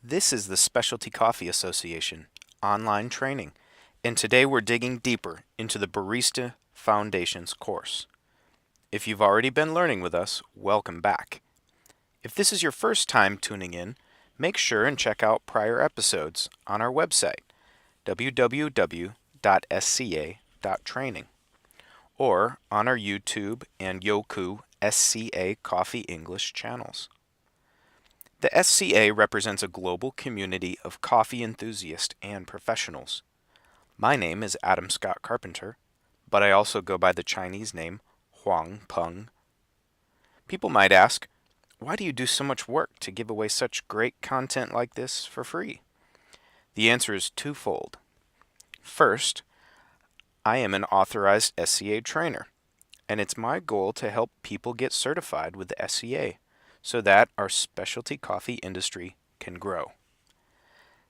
This is the Specialty Coffee Association online training, and today we're digging deeper into the Barista Foundations course. If you've already been learning with us, welcome back. If this is your first time tuning in, make sure and check out prior episodes on our website, www.sca.training, or on our YouTube and Yoku SCA Coffee English channels. The SCA represents a global community of coffee enthusiasts and professionals. My name is Adam Scott Carpenter, but I also go by the Chinese name Huang Peng. People might ask, why do you do so much work to give away such great content like this for free? The answer is twofold. First, I am an authorized SCA trainer, and it's my goal to help people get certified with the SCA so that our specialty coffee industry can grow.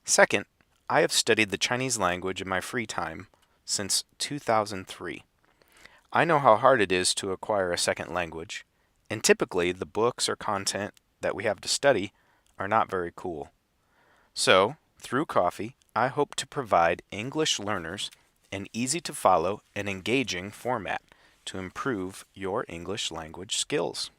Second, I have studied the Chinese language in my free time since 2003. I know how hard it is to acquire a second language, and typically the books or content that we have to study are not very cool. So, through coffee, I hope to provide English learners an easy-to-follow and engaging format to improve your English language skills.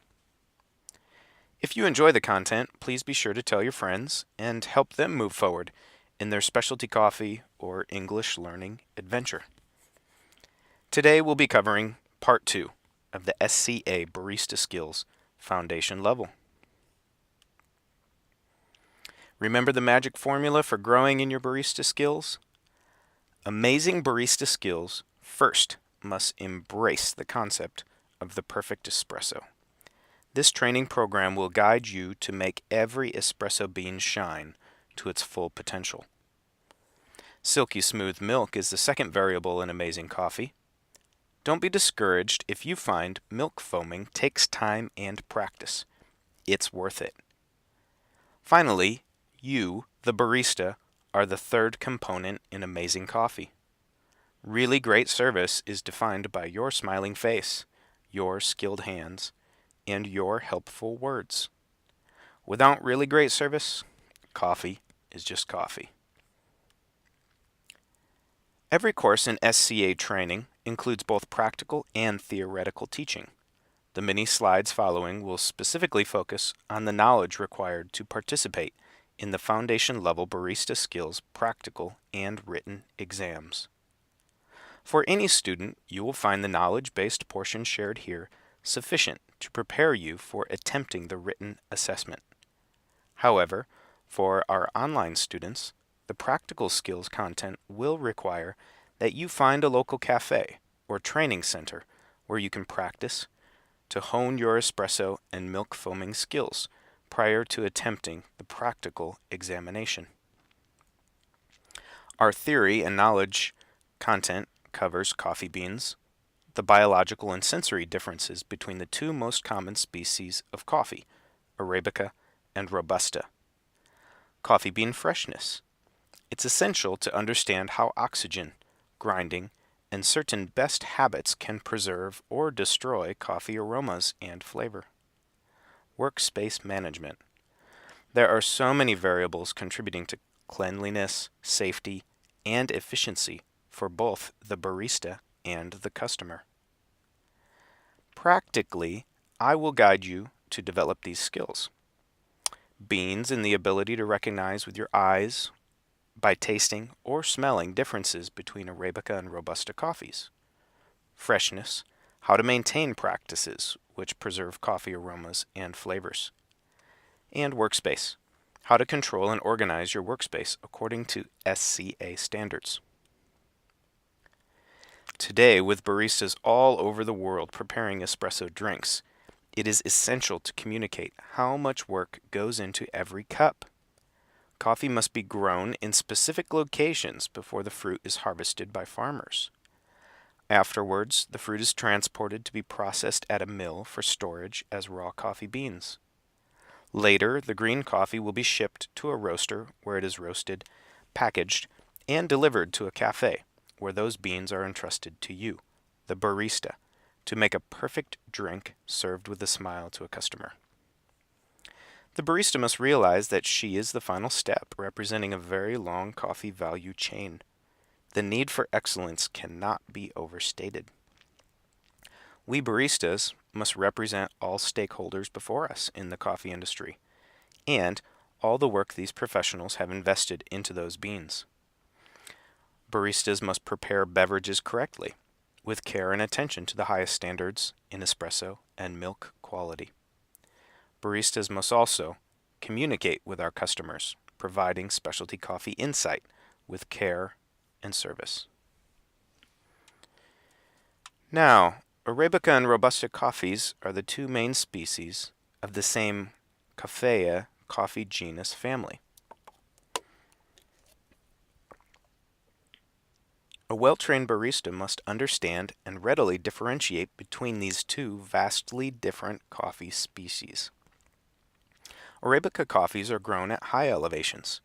If you enjoy the content, please be sure to tell your friends and help them move forward in their specialty coffee or English learning adventure. Today we'll be covering Part 2 of the SCA Barista Skills Foundation level. Remember the magic formula for growing in your barista skills? Amazing barista skills first must embrace the concept of the perfect espresso. This training program will guide you to make every espresso bean shine to its full potential. Silky smooth milk is the second variable in amazing coffee. Don't be discouraged if you find milk foaming takes time and practice. It's worth it. Finally, you, the barista, are the third component in amazing coffee. Really great service is defined by your smiling face, your skilled hands, and your helpful words. Without really great service, coffee is just coffee. Every course in SCA training includes both practical and theoretical teaching. The mini slides following will specifically focus on the knowledge required to participate in the foundation level barista skills practical and written exams. For any student, you will find the knowledge-based portion shared here sufficient to prepare you for attempting the written assessment. However, for our online students, the practical skills content will require that you find a local cafe or training center where you can practice to hone your espresso and milk foaming skills prior to attempting the practical examination. Our theory and knowledge content covers coffee beans, the biological and sensory differences between the two most common species of coffee, ARABICA and ROBUSTA. Coffee bean freshness. It's essential to understand how oxygen, grinding, and certain best habits can preserve or destroy coffee aromas and flavor. Workspace management. There are so many variables contributing to cleanliness, safety, and efficiency for both the barista and the customer. Practically, I will guide you to develop these skills. Beans and the ability to recognize with your eyes, by tasting or smelling differences between Arabica and Robusta coffees. Freshness, how to maintain practices which preserve coffee aromas and flavors. And workspace, how to control and organize your workspace according to SCA standards. Today, with baristas all over the world preparing espresso drinks, it is essential to communicate how much work goes into every cup. Coffee must be grown in specific locations before the fruit is harvested by farmers. Afterwards, the fruit is transported to be processed at a mill for storage as raw coffee beans. Later, the green coffee will be shipped to a roaster where it is roasted, packaged, and delivered to a cafe where those beans are entrusted to you, the barista, to make a perfect drink served with a smile to a customer. The barista must realize that she is the final step, representing a very long coffee value chain. The need for excellence cannot be overstated. We baristas must represent all stakeholders before us in the coffee industry, and all the work these professionals have invested into those beans. Baristas must prepare beverages correctly, with care and attention to the highest standards in espresso and milk quality. Baristas must also communicate with our customers, providing specialty coffee insight with care and service. Now, Arabica and Robusta coffees are the two main species of the same Coffea coffee genus family. A well-trained barista must understand and readily differentiate between these two vastly different coffee species. Arabica coffees are grown at high elevations.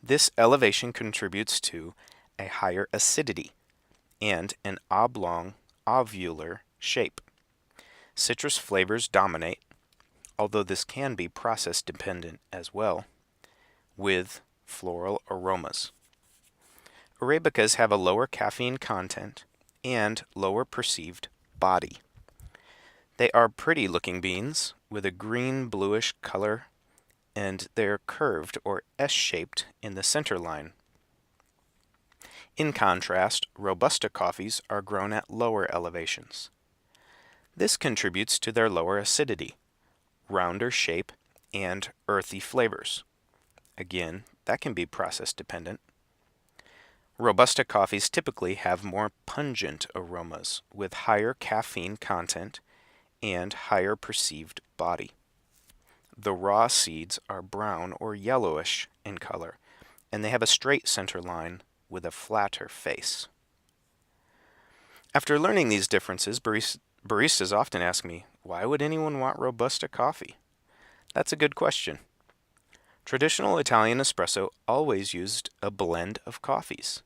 This elevation contributes to a higher acidity and an oblong, ovular shape. Citrus flavors dominate, although this can be process dependent as well, with floral aromas. Arabicas have a lower caffeine content and lower perceived body. They are pretty looking beans with a green bluish color, and they're curved or S-shaped in the center line. In contrast, Robusta coffees are grown at lower elevations. This contributes to their lower acidity, rounder shape, and earthy flavors. Again, that can be process dependent. Robusta coffees typically have more pungent aromas with higher caffeine content and higher perceived body. The raw seeds are brown or yellowish in color, and they have a straight center line with a flatter face. After learning these differences, baristas often ask me, why would anyone want Robusta coffee? That's a good question. Traditional Italian espresso always used a blend of coffees,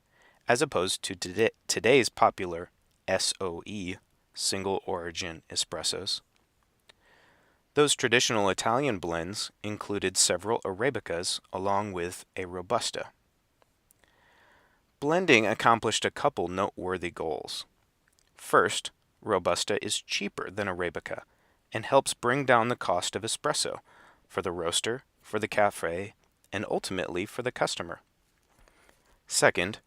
as opposed to today's popular SOE, single origin espressos. Those traditional Italian blends included several Arabicas along with a Robusta. Blending accomplished a couple noteworthy goals. First, Robusta is cheaper than Arabica and helps bring down the cost of espresso for the roaster, for the cafe, and ultimately for the customer. Second,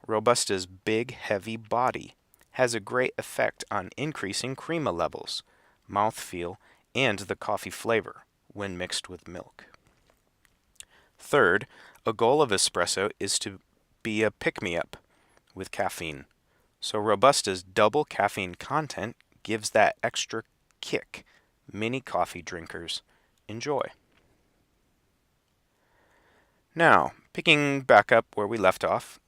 Robusta's big, heavy body has a great effect on increasing crema levels, mouthfeel, and the coffee flavor when mixed with milk. Third, a goal of espresso is to be a pick-me-up with caffeine. So Robusta's double caffeine content gives that extra kick many coffee drinkers enjoy. Now, picking back up where we left off,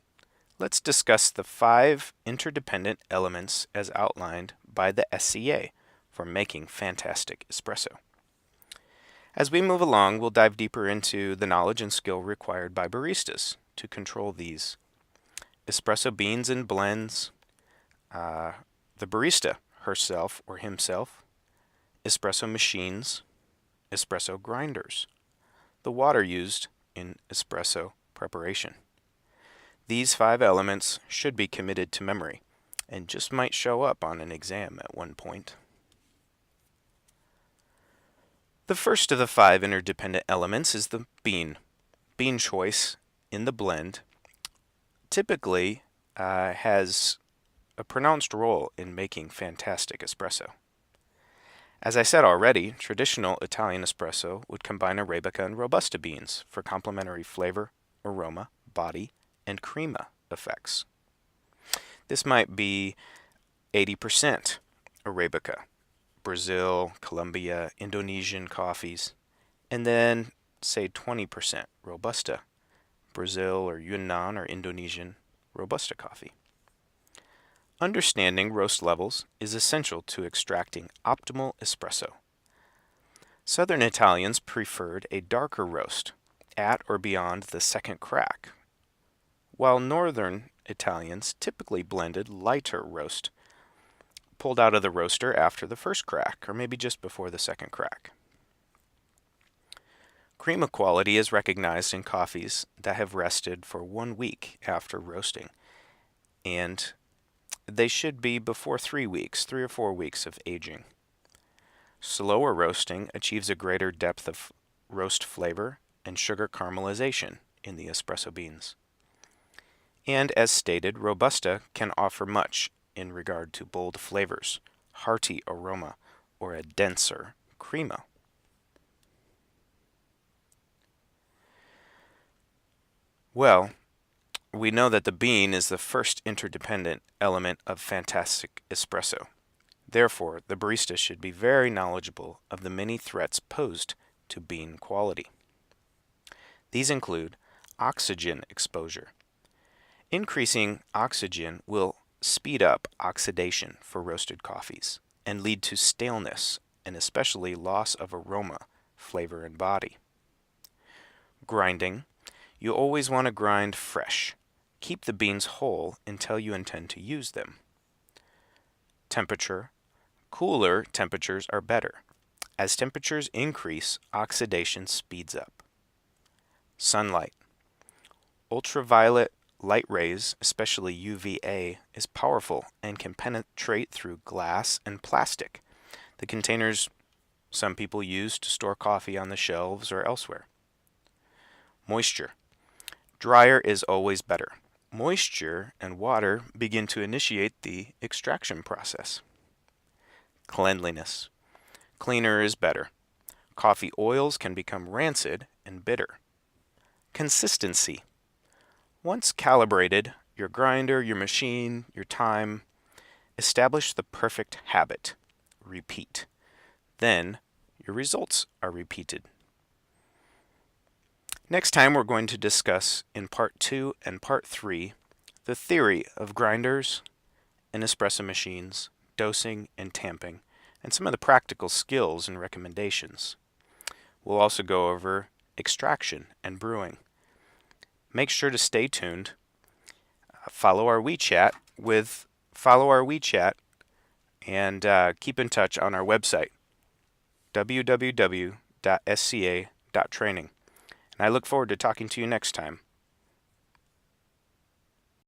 let's discuss the 5 interdependent elements as outlined by the SCA for making fantastic espresso. As we move along, we'll dive deeper into the knowledge and skill required by baristas to control these espresso beans and blends, the barista herself or himself, espresso machines, espresso grinders, the water used in espresso preparation. These 5 elements should be committed to memory and just might show up on an exam at one point. The first of the 5 interdependent elements is the bean. Bean choice in the blend typically has a pronounced role in making fantastic espresso. As I said already, traditional Italian espresso would combine Arabica and Robusta beans for complementary flavor, aroma, body, and crema effects. This might be 80% Arabica, Brazil, Colombia, Indonesian coffees, and then say 20% Robusta, Brazil or Yunnan or Indonesian Robusta coffee. Understanding roast levels is essential to extracting optimal espresso. Southern Italians preferred a darker roast at or beyond the second crack, while Northern Italians typically blended lighter roast, pulled out of the roaster after the first crack, or maybe just before the second crack. Crema quality is recognized in coffees that have rested for 1 week after roasting, and they should be before 3 weeks, 3 or 4 weeks of aging. Slower roasting achieves a greater depth of roast flavor and sugar caramelization in the espresso beans. And as stated, Robusta can offer much in regard to bold flavors, hearty aroma, or a denser crema. Well, we know that the bean is the first interdependent element of fantastic espresso. Therefore, the barista should be very knowledgeable of the many threats posed to bean quality. These include oxygen exposure. Increasing oxygen will speed up oxidation for roasted coffees and lead to staleness and especially loss of aroma, flavor, and body. Grinding. You always want to grind fresh. Keep the beans whole until you intend to use them. Temperature. Cooler temperatures are better. As temperatures increase, oxidation speeds up. Sunlight. Ultraviolet light rays, especially UVA, is powerful and can penetrate through glass and plastic, the containers some people use to store coffee on the shelves or elsewhere. Moisture. Drier is always better. Moisture and water begin to initiate the extraction process. Cleanliness. Cleaner is better. Coffee oils can become rancid and bitter. Consistency. Once calibrated, your grinder, your machine, your time, establish the perfect habit. Repeat. Then your results are repeated. Next time we're going to discuss in Part 2 and Part 3 the theory of grinders and espresso machines, dosing and tamping, and some of the practical skills and recommendations. We'll also go over extraction and brewing. Make sure to stay tuned. Follow our WeChat and keep in touch on our website, www.sca.training. And I look forward to talking to you next time.